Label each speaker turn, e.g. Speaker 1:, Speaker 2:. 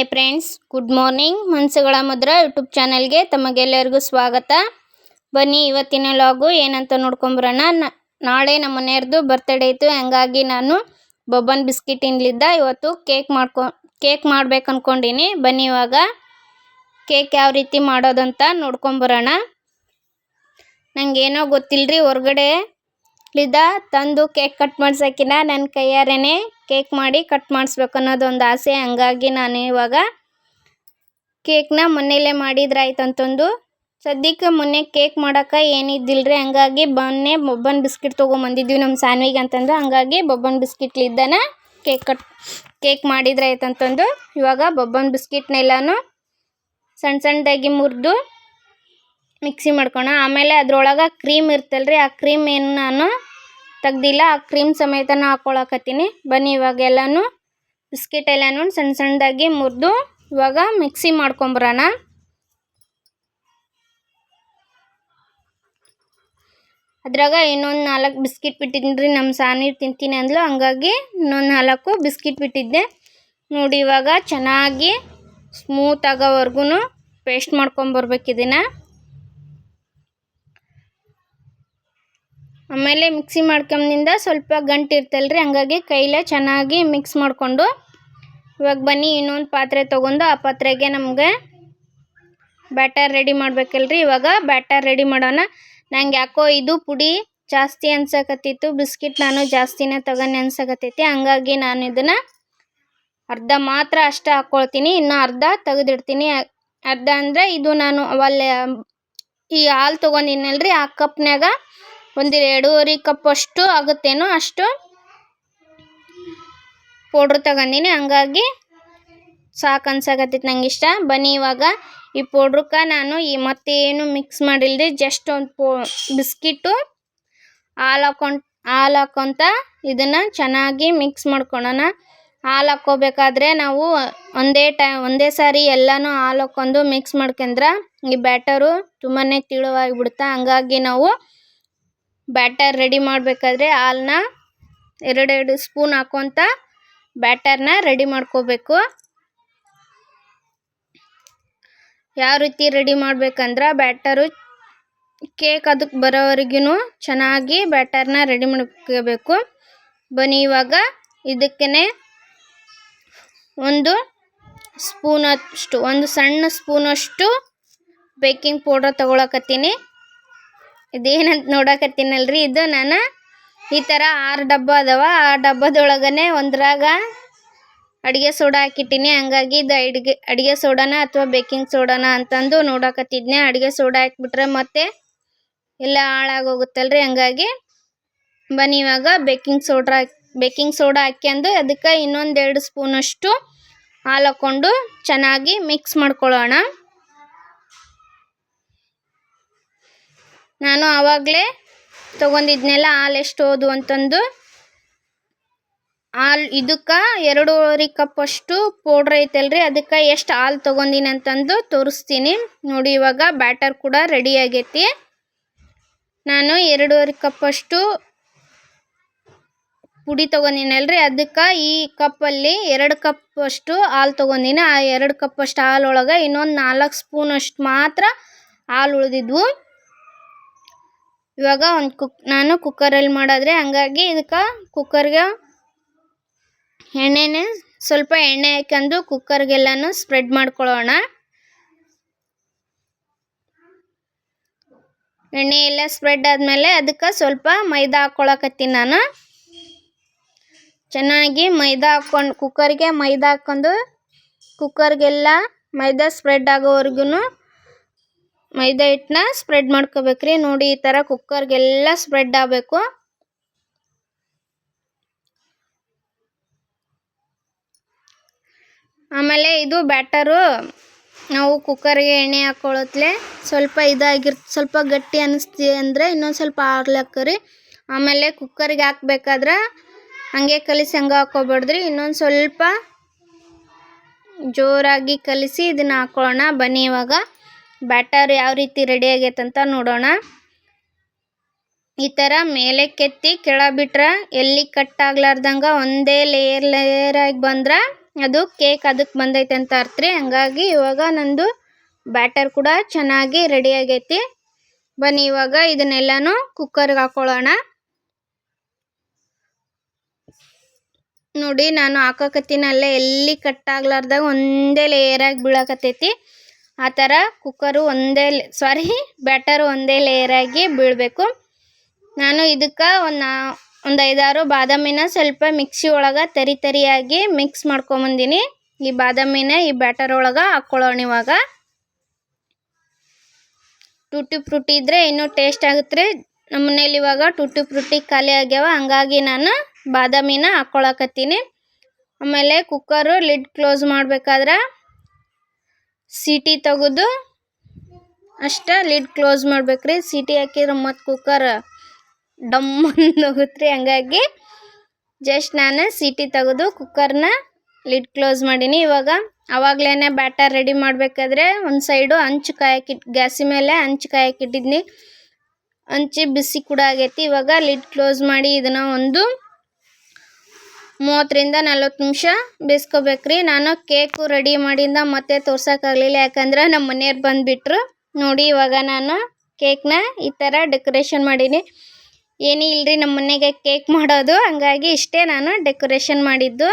Speaker 1: Hi friends, good morning. ಮನಸ್ಸುಗಳ ಮುದ್ರ YouTube ಚಾನಲ್ಗೆ ತಮಗೆಲ್ಲರಿಗೂ ಸ್ವಾಗತ. ಬನ್ನಿ ಇವತ್ತಿನ ಲಾಗು ಏನಂತ ನೋಡ್ಕೊಂಬರೋಣ. ನಾಳೆ ನಮ್ಮ ಮನೆಯವ್ರದ್ದು ಬರ್ತ್ಡೇ ಇತ್ತು, ಹಂಗಾಗಿ ನಾನು ಬೊಬ್ಬನ್ ಬಿಸ್ಕಿಟ್ ಇನ್ಲಿದ್ದ ಇವತ್ತು ಕೇಕ್ ಮಾಡ್ಬೇಕು ಅಂದ್ಕೊಂಡಿನಿ. ಬನ್ನಿ ಇವಾಗ ಕೇಕ್ ಯಾವ ರೀತಿ ಮಾಡೋದಂತ ನೋಡ್ಕೊಂಬರೋಣ. ನನಗೇನೋ ಗೊತ್ತಿಲ್ಲರಿ, ಹೊರಗಡೆ ತಂದು ಕೇಕ್ ಕಟ್ ಮಾಡ್ಸೋಕ್ಕಿಂತ ನನ್ನ ಕೈಯಾರೇನೆ ಕೇಕ್ ಮಾಡಿ ಕಟ್ ಮಾಡಿಸ್ಬೇಕು ಅನ್ನೋದೊಂದು ಆಸೆ. ಹಂಗಾಗಿ ನಾನು ಇವಾಗ ಕೇಕ್ನ ಮನೆಯಲ್ಲೇ ಮಾಡಿದ್ರಾಯ್ತು ಅಂತಂದು ಸದ್ಯಕ್ಕೆ ಮೊನ್ನೆ ಕೇಕ್ ಮಾಡೋಕೆ ಏನಿದ್ದಿಲ್ಲರಿ, ಹಂಗಾಗಿ ಬೊಬ್ಬನ್ ಬಿಸ್ಕಿಟ್ ತೊಗೊಂಬಂದಿದ್ವಿ ನಮ್ಮ ಸಾನ್ವಿಗೆ ಅಂತಂದು. ಹಂಗಾಗಿ ಬೊಬ್ಬನ್ ಬಿಸ್ಕಿಟ್ಲಿದ್ದಾನ ಕೇಕ್ ಮಾಡಿದ್ರಾಯ್ತು ಅಂತಂದು ಇವಾಗ ಬೊಬ್ಬನ್ ಬಿಸ್ಕಿಟ್ನೆಲ್ಲನೂ ಸಣ್ಣದಾಗಿ ಮುರಿದು ಮಿಕ್ಸಿ ಮಾಡ್ಕೋಣ. ಆಮೇಲೆ ಅದ್ರೊಳಗೆ ಕ್ರೀಮ್ ಇರ್ತಲ್ರಿ, ಆ ಕ್ರೀಮ್ ಏನು ನಾನು ತೆಗ್ದಿಲ್ಲ, ಆ ಕ್ರೀಮ್ ಸಮೇತನ ಹಾಕ್ಕೊಳಕತ್ತೀನಿ. ಬನ್ನಿ ಇವಾಗ ಎಲ್ಲನೂ ಬಿಸ್ಕಿಟ್ ಎಲ್ಲನೂ ಸಣ್ಣದಾಗಿ ಮುರಿದು ಇವಾಗ ಮಿಕ್ಸಿ ಮಾಡ್ಕೊಂಬರೋಣ. ಅದ್ರಾಗ ಇನ್ನೊಂದು 4 ಬಿಸ್ಕಿಟ್ ಬಿಟ್ಟಿದ್ದೀನಿ. ನಮ್ಮ ಸಾನಿ ತಿಂತೀನಿ ಅಂದ್ಲು, ಹಂಗಾಗಿ ಇನ್ನೊಂದು 4 ಬಿಸ್ಕಿಟ್ ಬಿಟ್ಟಿದ್ದೆ. ನೋಡಿ ಇವಾಗ ಚೆನ್ನಾಗಿ ಸ್ಮೂತ್ ಆಗೋವರೆಗೂ ಪೇಸ್ಟ್ ಮಾಡ್ಕೊಂಬರ್ಬೇಕು ಇದನ್ನು. ಆಮೇಲೆ ಮಿಕ್ಸಿ ಮಾಡ್ಕೊಂಬಿಂದ ಸ್ವಲ್ಪ ಗಂಟು ಇರ್ತಲ್ರಿ, ಹಂಗಾಗಿ ಕೈಲೇ ಚೆನ್ನಾಗಿ ಮಿಕ್ಸ್ ಮಾಡಿಕೊಂಡು ಇವಾಗ ಬನ್ನಿ ಇನ್ನೊಂದು ಪಾತ್ರೆ ತೊಗೊಂಡು ಆ ಪಾತ್ರೆಗೆ ನಮಗೆ ಬ್ಯಾಟರ್ ರೆಡಿ ಮಾಡ್ಬೇಕಲ್ರಿ. ಇವಾಗ ಬ್ಯಾಟರ್ ರೆಡಿ ಮಾಡೋಣ. ನಂಗೆ ಯಾಕೋ ಇದು ಪುಡಿ ಜಾಸ್ತಿ ಅನ್ಸಕತ್ತಿತ್ತು, ಬಿಸ್ಕಿಟ್ ನಾನು ಜಾಸ್ತಿನೇ ತಗೊಂಡು ಅನ್ಸಕತ್ತೈತಿ. ಹಂಗಾಗಿ ನಾನು ಇದನ್ನು ಅರ್ಧ ಮಾತ್ರ ಅಷ್ಟೇ ಹಾಕ್ಕೊಳ್ತೀನಿ, ಇನ್ನು ಅರ್ಧ ತೆಗೆದಿಡ್ತೀನಿ. ಅರ್ಧ ಅಂದರೆ ಇದು ನಾನು ಅವಲ್ಲೇ ಈ ಹಾಲು ತೊಗೊಂಡಿನಲ್ರಿ, ಆ ಕಪ್ನಾಗ ಒಂದು 2.5 ಕಪ್ ಅಷ್ಟು ಆಗುತ್ತೇನೋ ಅಷ್ಟು ಪೌಡ್ರ್ ತಗೊಂಡಿನಿ. ಹಂಗಾಗಿ ಸಾಕು ಅನ್ಸಕತ್ತೈತಿ ನಂಗೆ ಇಷ್ಟ. ಬನ್ನಿ ಇವಾಗ ಈ ಪೌಡ್ರಕ್ಕೆ ನಾನು ಮತ್ತೇನು ಮಿಕ್ಸ್ ಮಾಡಿಲ್ರಿ, ಜಸ್ಟ್ ಒಂದು ಬಿಸ್ಕಿಟ್ಟು ಹಾಲು ಹಾಕ್ಕೊಂತ ಇದನ್ನು ಚೆನ್ನಾಗಿ ಮಿಕ್ಸ್ ಮಾಡ್ಕೊಳ್ಳೋಣ. ಹಾಲು ಹಾಕ್ಕೋಬೇಕಾದ್ರೆ ನಾವು ಒಂದೇ ಸಾರಿ ಎಲ್ಲನೂ ಹಾಲು ಹಾಕ್ಕೊಂಡು ಮಿಕ್ಸ್ ಮಾಡ್ಕೊಂಡ್ರೆ ಈ ಬ್ಯಾಟರು ತುಂಬಾ ತಿಳುವಾಗಿಬಿಡುತ್ತೆ. ಹಂಗಾಗಿ ನಾವು ಬ್ಯಾಟರ್ ರೆಡಿ ಮಾಡಬೇಕಾದ್ರೆ ಹಾಲನ್ನ 2 ಸ್ಪೂನ್ ಹಾಕ್ಕೊಂತ ಬ್ಯಾಟರ್ನ ರೆಡಿ ಮಾಡ್ಕೋಬೇಕು. ಯಾವ ರೀತಿ ರೆಡಿ ಮಾಡ್ಬೇಕಂದ್ರೆ ಬ್ಯಾಟರು ಕೇಕ್ ಅದಕ್ಕೆ ಬರೋವರೆಗೂ ಚೆನ್ನಾಗಿ ಬ್ಯಾಟರ್ನ ರೆಡಿ ಮಾಡ್ಕೋಬೇಕು. ಬನ್ನಿ ಇವಾಗ ಇದಕ್ಕೇ ಒಂದು ಸಣ್ಣ ಸ್ಪೂನಷ್ಟು ಬೇಕಿಂಗ್ ಪೌಡರ್ ತಗೊಳಕತ್ತೀನಿ. ಇದೇನಂತ ನೋಡಕತ್ತೀನಲ್ರಿ, ಇದು ನಾನು ಈ ಥರ 6 ಡಬ್ಬ ಅದಾವ. ಆ ಡಬ್ಬದೊಳಗನೆ ಒಂದ್ರಾಗ ಅಡುಗೆ ಸೋಡಾ ಹಾಕಿಟ್ಟಿನಿ. ಹಂಗಾಗಿ ಇದು ಅಡುಗೆ ಸೋಡಾನ ಅಥವಾ ಬೇಕಿಂಗ್ ಸೋಡಾನ ಅಂತಂದು ನೋಡಕತ್ತಿದ್ನೆ. ಅಡುಗೆ ಸೋಡಾ ಹಾಕ್ಬಿಟ್ರೆ ಮತ್ತೆ ಎಲ್ಲ ಹಾಳಾಗೋಗುತ್ತಲ್ರಿ, ಹಂಗಾಗಿ ಬನ್ನಿ ಇವಾಗ ಬೇಕಿಂಗ್ ಸೋಡಾ ಹಾಕ್ಯಂದು ಅದಕ್ಕೆ ಇನ್ನೊಂದು 2 ಸ್ಪೂನಷ್ಟು ಹಾಲು ಹಾಕ್ಕೊಂಡು ಚೆನ್ನಾಗಿ ಮಿಕ್ಸ್ ಮಾಡ್ಕೊಳ್ಳೋಣ. ನಾನು ಆವಾಗಲೇ ತೊಗೊಂಡಿದ್ನೆಲ್ಲ ಹಾಲು ಎಷ್ಟು ಹೋದು ಅಂತಂದು ಇದಕ್ಕೆ 2.5 ಕಪ್ ಅಷ್ಟು ಪೌಡ್ರ್ ಐತಲ್ರಿ, ಅದಕ್ಕೆ ಎಷ್ಟು ಹಾಲು ತೊಗೊಂಡಿನಿ ಅಂತಂದು ತೋರಿಸ್ತೀನಿ. ನೋಡಿ ಇವಾಗ ಬ್ಯಾಟರ್ ಕೂಡ ರೆಡಿ ಆಗೈತಿ. ನಾನು 2.5 ಕಪ್ ಅಷ್ಟು ಪುಡಿ ತೊಗೊಂಡಿನಲ್ರಿ, ಅದಕ್ಕೆ ಈ ಕಪ್ಪಲ್ಲಿ 2 ಕಪ್ ಅಷ್ಟು ಹಾಲು ತೊಗೊಂಡಿನಿ. ಆ 2 ಕಪ್ ಅಷ್ಟು ಹಾಲೊಳಗೆ ಇನ್ನೊಂದು 4 ಸ್ಪೂನ್ ಅಷ್ಟು ಮಾತ್ರ ಹಾಲು ಉಳಿದಿದ್ವು. ಇವಾಗ ನಾನು ಕುಕ್ಕರಲ್ಲಿ ಮಾಡಿದ್ರೆ, ಹಂಗಾಗಿ ಇದಕ್ಕೆ ಕುಕ್ಕರ್ಗೆ ಸ್ವಲ್ಪ ಎಣ್ಣೆ ಹಾಕ್ಯಂದು ಕುಕ್ಕರ್ಗೆಲ್ಲನೂ ಸ್ಪ್ರೆಡ್ ಮಾಡ್ಕೊಳ್ಳೋಣ. ಎಣ್ಣೆ ಎಲ್ಲ ಸ್ಪ್ರೆಡ್ ಆದಮೇಲೆ ಅದಕ್ಕೆ ಸ್ವಲ್ಪ ಮೈದಾ ಹಾಕ್ಕೊಳಕತ್ತೀನಿ ನಾನು. ಚೆನ್ನಾಗಿ ಕುಕ್ಕರ್ಗೆ ಮೈದಾ ಹಾಕ್ಕೊಂಡು ಕುಕ್ಕರ್ಗೆಲ್ಲ ಮೈದಾ ಸ್ಪ್ರೆಡ್ ಆಗೋವರೆಗೂ ಮೈದಾ ಹಿಟ್ಟನ್ನ ಸ್ಪ್ರೆಡ್ ಮಾಡ್ಕೋಬೇಕ್ರಿ. ನೋಡಿ ಈ ಥರ ಕುಕ್ಕರ್ಗೆಲ್ಲ ಸ್ಪ್ರೆಡ್ ಆಗಬೇಕು. ಆಮೇಲೆ ಇದು ಬ್ಯಾಟರು ನಾವು ಕುಕ್ಕರ್ಗೆ ಎಣ್ಣೆ ಹಾಕ್ಕೊಳ್ಳೋತ್ಲೆ ಸ್ವಲ್ಪ ಗಟ್ಟಿ ಅನ್ನಿಸ್ತಿ ಅಂದರೆ ಇನ್ನೊಂದು ಸ್ವಲ್ಪ ಹಾಲು ಹಾಕ್ರಿ. ಆಮೇಲೆ ಕುಕ್ಕರ್ಗೆ ಹಾಕ್ಬೇಕಾದ್ರೆ ಹಂಗೆ ಕಲಿಸಿ ಹಂಗೆ ಹಾಕ್ಕೋಬೇಡ್ರಿ, ಇನ್ನೊಂದು ಸ್ವಲ್ಪ ಜೋರಾಗಿ ಕಲಿಸಿ ಇದನ್ನು ಹಾಕ್ಕೊಳ್ಳೋಣ. ಬನ್ನಿ ಇವಾಗ ಬ್ಯಾಟರ್ ಯಾವ ರೀತಿ ರೆಡಿ ಆಗೈತಂತ ನೋಡೋಣ. ಈ ಥರ ಮೇಲೆ ಕೆತ್ತಿ ಕೆಳ ಬಿಟ್ರೆ ಎಲ್ಲಿ ಕಟ್ ಆಗ್ಲಾರ್ದಂಗೆ ಒಂದೇ ಲೇಯರ್ ಆಗಿ ಬಂದ್ರೆ ಅದು ಕೇಕ್ ಅದಕ್ಕೆ ಬಂದೈತೆ ಅಂತ ಅರ್ಥ ರೀ. ಹಂಗಾಗಿ ಇವಾಗ ನಂದು ಬ್ಯಾಟರ್ ಕೂಡ ಚೆನ್ನಾಗಿ ರೆಡಿ ಆಗೈತಿ. ಬನ್ನಿ ಇವಾಗ ಇದನ್ನೆಲ್ಲನೂ ಕುಕ್ಕರ್ಗೆ ಹಾಕೊಳ್ಳೋಣ. ನೋಡಿ ನಾನು ಹಾಕಕತ್ತೀನಲ್ಲೇ ಎಲ್ಲಿ ಕಟ್ ಆಗ್ಲಾರ್ದಾಗ ಒಂದೇ ಲೇಯರಾಗಿ ಬೀಳಕತ್ತೈತಿ. ಆ ಥರ ಕುಕ್ಕರು ಬ್ಯಾಟರು ಒಂದೇ ಲೇಯರಾಗಿ ಬೀಳಬೇಕು. ನಾನು ಇದಕ್ಕೆ ಒಂದು 5-6 ಬಾದಾಮಿನ ಸ್ವಲ್ಪ ಮಿಕ್ಸಿ ಒಳಗೆ ತರಿಯಾಗಿ ಮಿಕ್ಸ್ ಮಾಡ್ಕೊಂಬಂದಿನಿ. ಈ ಬಾದಾಮಿನ ಈ ಬ್ಯಾಟರ್ ಒಳಗೆ ಹಾಕ್ಕೊಳ್ಳೋಣ. ಇವಾಗ ಟೂಟಿ ಫ್ರೂಟಿ ಇದ್ದರೆ ಇನ್ನೂ ಟೇಸ್ಟ್ ಆಗುತ್ತೆ ರೀ. ನಮ್ಮ ಮನೇಲಿ ಇವಾಗ ಟೂಟಿ ಫ್ರೂಟಿ ಖಾಲಿ ಆಗ್ಯಾವ, ಹಂಗಾಗಿ ನಾನು ಬಾದಾಮಿನ ಹಾಕ್ಕೊಳಕತ್ತೀನಿ. ಆಮೇಲೆ ಕುಕ್ಕರು ಲಿಡ್ ಕ್ಲೋಸ್ ಮಾಡಬೇಕಾದ್ರೆ ಸೀಟಿ ತೆಗೆದು ಅಷ್ಟೇ ಲಿಡ್ ಕ್ಲೋಸ್ ಮಾಡ್ಬೇಕ್ರಿ. ಸೀಟಿ ಹಾಕಿದ್ರೆ ಮತ್ತು ಕುಕ್ಕರ್ ಡಮ್ ಹೋಗುತ್ತೆ ರೀ. ಹಂಗಾಗಿ ಜಸ್ಟ್ ನಾನು ಸೀಟಿ ತೆಗೆದು ಕುಕ್ಕರ್ನ ಲಿಡ್ ಕ್ಲೋಸ್ ಮಾಡೀನಿ. ಇವಾಗ ಆವಾಗಲೇ ಬ್ಯಾಟರ್ ರೆಡಿ ಮಾಡಬೇಕಾದ್ರೆ ಒಂದು ಸೈಡು ಹಂಚು ಗ್ಯಾಸಿ ಮೇಲೆ ಹಂಚು ಕಾಯಕ್ಕಿಟ್ಟಿದ್ನಿ. ಹಂಚಿ ಬಿಸಿ ಕೂಡ ಆಗೈತಿ. ಇವಾಗ ಲಿಡ್ ಕ್ಲೋಸ್ ಮಾಡಿ ಇದನ್ನು ಒಂದು 30-40 ನಿಮಿಷ ಬೇಯಿಸ್ಕೋಬೇಕ್ರಿ. ನಾನು ಕೇಕು ರೆಡಿ ಮಾಡಿಂದ ಮತ್ತೆ ತೋರ್ಸೋಕ್ಕಾಗಲಿಲ್ಲ, ಯಾಕಂದ್ರೆ ನಮ್ಮ ಮನೆಯವ್ರು ಬಂದುಬಿಟ್ರು. ನೋಡಿ ಇವಾಗ ನಾನು ಕೇಕ್ನ ಈ ಥರ ಡೆಕೋರೇಷನ್ ಮಾಡೀನಿ. ಏನೂ ಇಲ್ಲರಿ ನಮ್ಮ ಮನೆಗೆ ಕೇಕ್ ಮಾಡೋದು, ಹಂಗಾಗಿ ಇಷ್ಟೇ ನಾನು ಡೆಕೋರೇಷನ್ ಮಾಡಿದ್ದು.